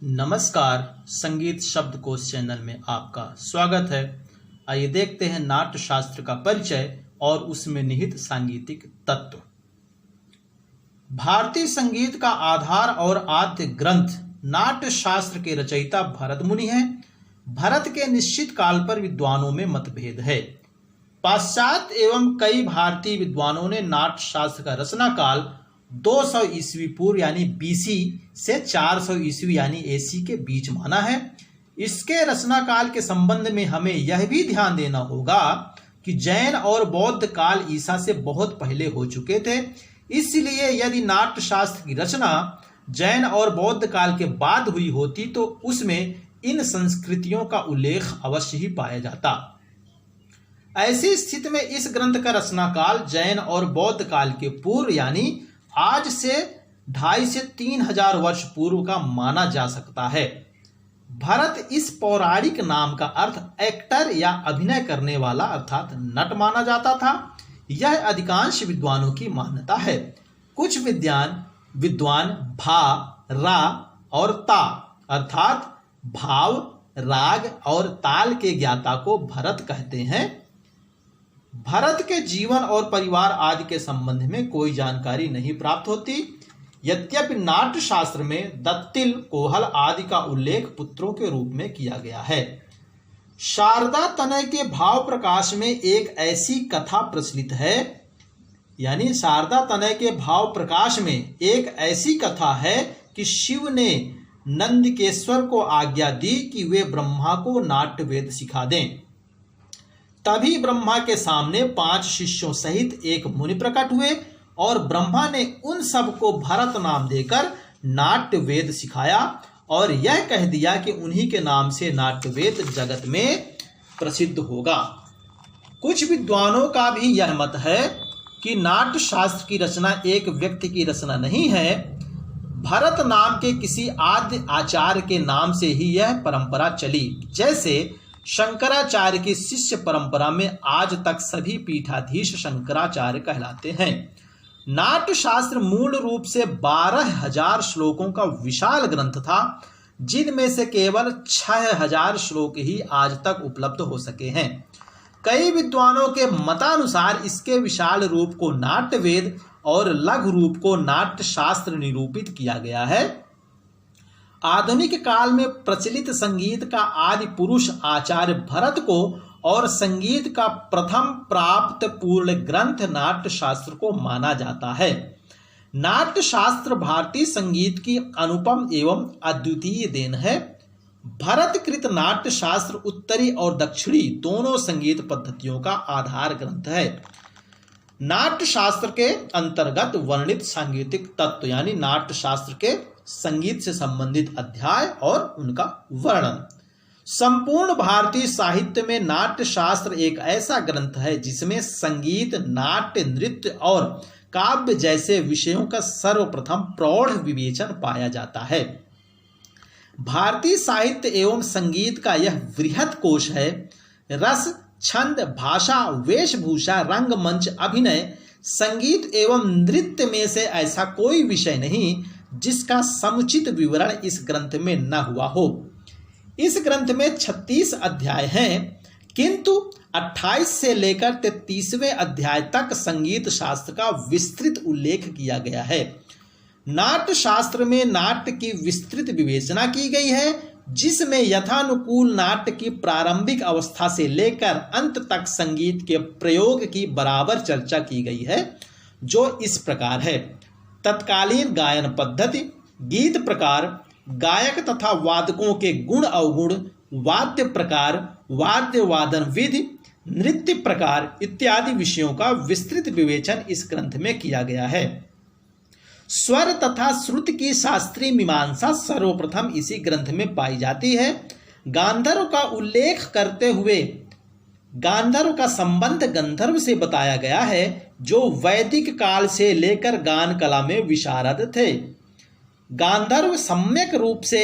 नमस्कार, संगीत शब्दकोश चैनल में आपका स्वागत है। आइए देखते हैं नाट्य शास्त्र का परिचय और उसमें निहित सांगीतिक तत्व। भारतीय संगीत का आधार और आद्य ग्रंथ नाट्य शास्त्र के रचयिता भरत मुनि हैं। भरत के निश्चित काल पर विद्वानों में मतभेद है। पाश्चात्य एवं कई भारतीय विद्वानों ने नाट्य शास्त्र का रचना काल 200 ईस्वी पूर्व यानी बीसी से 400 ईस्वी यानी एसी के बीच माना है। इसके रचना काल के संबंध में हमें यह भी ध्यान देना होगा कि जैन और बौद्ध काल ईसा से बहुत पहले हो चुके थे। इसलिए यदि नाट्य शास्त्र की रचना जैन और बौद्ध काल के बाद हुई होती तो उसमें इन संस्कृतियों का उल्लेख अवश्य ही पाया जाता। ऐसी स्थिति में इस ग्रंथ का रचना काल जैन और बौद्ध काल के पूर्व यानी आज से 250 से 3000 वर्ष पूर्व का माना जा सकता है। भरत इस पौराणिक नाम का अर्थ एक्टर या अभिनय करने वाला अर्थात नट माना जाता था। यह अधिकांश विद्वानों की मान्यता है। कुछ विद्वान भा, रा और ता अर्थात भाव, राग और ताल के ज्ञाता को भरत कहते हैं। भरत के जीवन और परिवार आदि के संबंध में कोई जानकारी नहीं प्राप्त होती। यद्यपि नाट्य शास्त्र में दत्तिल, कोहल आदि का उल्लेख पुत्रों के रूप में किया गया है। शारदा तनय के भाव प्रकाश में एक ऐसी कथा प्रचलित है, यानी शारदा तनय के भाव प्रकाश में एक ऐसी कथा है कि शिव ने नंदकेश्वर को आज्ञा दी कि वे ब्रह्मा को नाट्य वेद सिखा दें। तभी ब्रह्मा के सामने 5 शिष्यों सहित एक मुनि प्रकट हुए और ब्रह्मा ने उन सबको भरत नाम देकर नाट्य वेद सिखाया और यह कह दिया कि उन्हीं के नाम से नाट्य वेद जगत में प्रसिद्ध होगा। कुछ विद्वानों का भी यह मत है कि नाट्य शास्त्र की रचना एक व्यक्ति की रचना नहीं है। भरत नाम के किसी आद्य आचार्य के नाम से ही यह परंपरा चली। जैसे शंकराचार्य की शिष्य परंपरा में आज तक सभी पीठाधीश शंकराचार्य कहलाते हैं। नाट्य शास्त्र मूल रूप से 12,000 श्लोकों का विशाल ग्रंथ था, जिनमें से केवल 6,000 श्लोक ही आज तक उपलब्ध हो सके हैं। कई विद्वानों के मतानुसार इसके विशाल रूप को नाट्य वेद और लघु रूप को नाट्य शास्त्र निरूपित किया गया है। आधुनिक काल में प्रचलित संगीत का आदि पुरुष आचार्य भरत को और संगीत का प्रथम प्राप्त पूर्ण ग्रंथ नाट्य शास्त्र को माना जाता है। नाट्य शास्त्र भारतीय संगीत की अनुपम एवं अद्वितीय देन है। भरतकृत नाट्य शास्त्र उत्तरी और दक्षिणी दोनों संगीत पद्धतियों का आधार ग्रंथ है। नाट्य शास्त्र के अंतर्गत वर्णित सांगीतिक तत्व यानी नाट्य शास्त्र के संगीत से संबंधित अध्याय और उनका वर्णन। संपूर्ण भारतीय साहित्य में नाट्य शास्त्र एक ऐसा ग्रंथ है जिसमें संगीत, नाट्य, नृत्य और काव्य जैसे विषयों का सर्वप्रथम प्रौढ़ विवेचन पाया जाता है। भारतीय साहित्य एवं संगीत का यह वृहत कोश है। रस, छंद, भाषा, वेशभूषा, रंगमंच, अभिनय, संगीत एवं नृत्य में से ऐसा कोई विषय नहीं जिसका समुचित विवरण इस ग्रंथ में न हुआ हो। इस ग्रंथ में 36 अध्याय हैं, किंतु 28 से लेकर 33वें अध्याय तक संगीत शास्त्र का विस्तृत उल्लेख किया गया है। नाट्य शास्त्र में नाट्य की विस्तृत विवेचना की गई है, जिसमें यथानुकूल नाट्य की प्रारंभिक अवस्था से लेकर अंत तक संगीत के प्रयोग की बराबर चर्चा की गई है, जो इस प्रकार है। तत्कालीन गायन पद्धति, गीत प्रकार, गायक तथा वादकों के गुण अवगुण, वाद्य प्रकार, वाद्य वादन विधि, नृत्य प्रकार इत्यादि विषयों का विस्तृत विवेचन इस ग्रंथ में किया गया है। स्वर तथा श्रुति की शास्त्रीय मीमांसा सर्वप्रथम इसी ग्रंथ में पाई जाती है। गांधर्व का उल्लेख करते हुए गांधर्व का संबंध गंधर्व से बताया गया है, जो वैदिक काल से लेकर गान कला में विशारद थे। गांधर्व सम्यक रूप से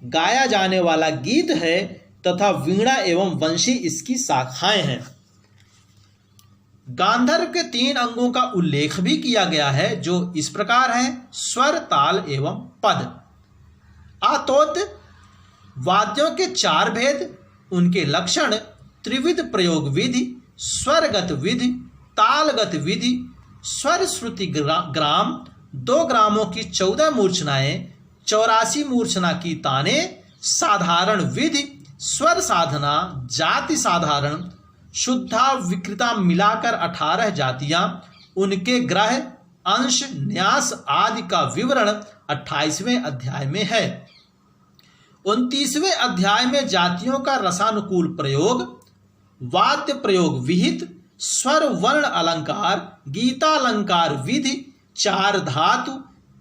गाया जाने वाला गीत है तथा वीणा एवं वंशी इसकी शाखाएं हैं। गांधर्व के 3 अंगों का उल्लेख भी किया गया है, जो इस प्रकार है: स्वर, ताल एवं पद। आतोत वाद्यों के 4 भेद, उनके लक्षण, त्रिविध प्रयोग विधि, स्वरगत विधि, तालगत विधि, स्वर श्रुति ग्राम, 2 ग्रामों की 14 मूर्छनाएं, 84 मूर्छना की ताने, साधारण विधि, स्वर साधना, जाति साधारण, शुद्धा विकृता मिलाकर 18 जातियां, उनके ग्रह, अंश, न्यास आदि का विवरण 28वें अध्याय में है। 29वें अध्याय में जातियों का रसानुकूल प्रयोग, वाद्य प्रयोग विहित, स्वर वर्ण अलंकार, गीतालंकार विधि, 4 धातु,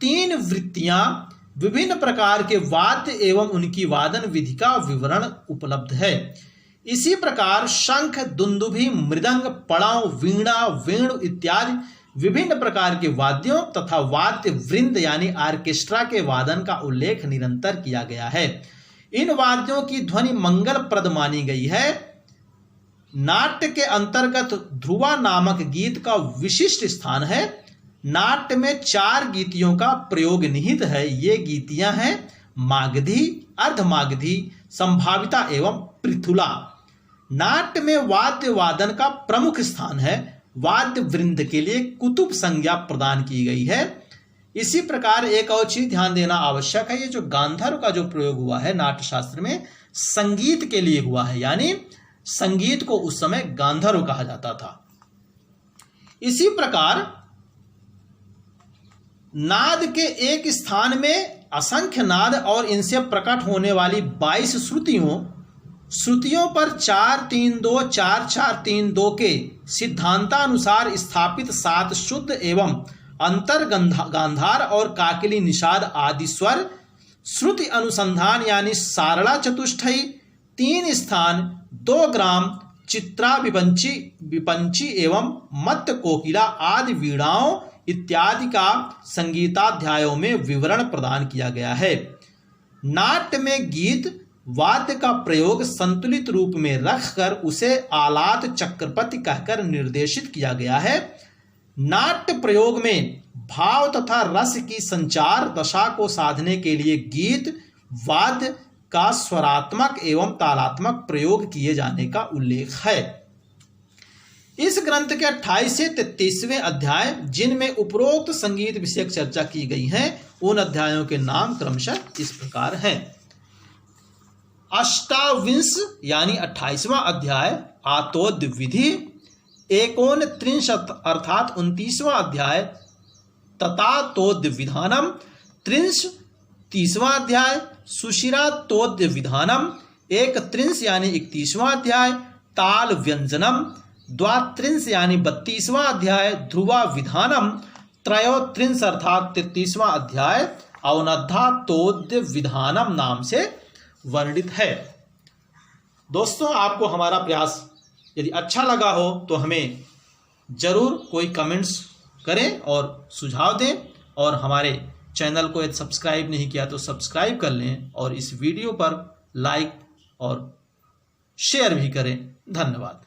3 वृत्तियां, विभिन्न प्रकार के वाद्य एवं उनकी वादन विधि का विवरण उपलब्ध है। इसी प्रकार शंख, दुंदुभि, मृदंग, पड़ाव, वीणा, वेणु इत्यादि विभिन्न प्रकार के वाद्यों तथा वाद्य वृंद यानी आर्केस्ट्रा के वादन का उल्लेख निरंतर किया गया है। इन वाद्यों की ध्वनि मंगलप्रद मानी गई है। नाट्य के अंतर्गत ध्रुवा नामक गीत का विशिष्ट स्थान है। नाट्य में 4 गीतियों का प्रयोग निहित है। ये गीतियां हैं मागधी, अर्धमागधी, संभाविता एवं पृथुला। नाट्य में वाद्य वादन का प्रमुख स्थान है। वाद्य वृंद के लिए कुतुब संज्ञा प्रदान की गई है। इसी प्रकार एक और चीज ध्यान देना आवश्यक है, ये जो गांधर्व का जो प्रयोग हुआ है नाट्य शास्त्र में संगीत के लिए हुआ है, यानी संगीत को उस समय गांधर्व कहा जाता था। इसी प्रकार नाद के एक स्थान में असंख्य नाद और इनसे प्रकट होने वाली 22 श्रुतियों पर 4-3-2 4-4-3-2 के सिद्धांतानुसार स्थापित 7 शुद्ध एवं अंतर गांधार और काकली निषाद आदि स्वर, श्रुति अनुसंधान यानी सारला चतुष्टयी, 3 स्थान, 2 ग्राम, चित्रा विपंची एवं मत्त कोकिला आदि वीणाओं इत्यादि का संगीताध्यायों में विवरण प्रदान किया गया है। नाट्य में गीत वाद्य का प्रयोग संतुलित रूप में रखकर उसे आलात चक्रपति कहकर निर्देशित किया गया है। नाट्य प्रयोग में भाव तथा रस की संचार दशा को साधने के लिए गीत वाद्य का स्वरात्मक एवं तालात्मक प्रयोग किए जाने का उल्लेख है। इस ग्रंथ के 28 से 33वें अध्याय जिनमें उपरोक्त संगीत विषयक चर्चा की गई है, उन अध्यायों के नाम क्रमशः इस प्रकार हैं। अष्टाविंश यानी 28वां अध्याय आतोद्य विधि, 39 अर्थात 29वां अध्याय ततातोद्य विधानम, 30वां अध्याय सुशिरातोद्य विधानम, 31 यानी 31वां अध्याय ताल व्यंजनम, 32 यानी 32वां अध्याय ध्रुवा विधानम, 33 अर्थात 33वां अध्याय अवनद्धातोद्य विधानम नाम से वर्णित है। दोस्तों, आपको हमारा प्रयास यदि अच्छा लगा हो तो हमें जरूर कोई कमेंट्स करें और सुझाव दें, और हमारे चैनल को यदि सब्सक्राइब नहीं किया तो सब्सक्राइब कर लें और इस वीडियो पर लाइक और शेयर भी करें। धन्यवाद।